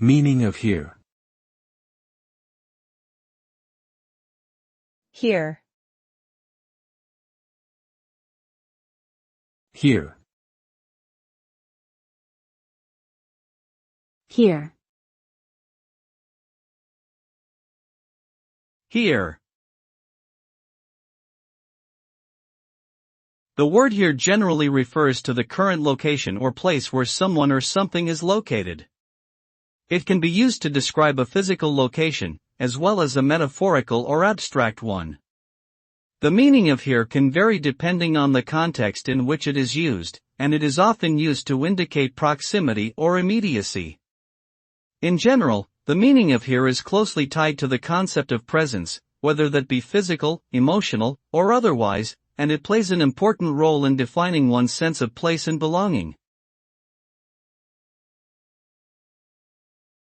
Meaning of here. Here. Here. Here. Here. The word here generally refers to the current location or place where someone or something is located. It can be used to describe a physical location, as well as a metaphorical or abstract one. The meaning of here can vary depending on the context in which it is used, and it is often used to indicate proximity or immediacy. In general, the meaning of here is closely tied to the concept of presence, whether that be physical, emotional, or otherwise, and it plays an important role in defining one's sense of place and belonging.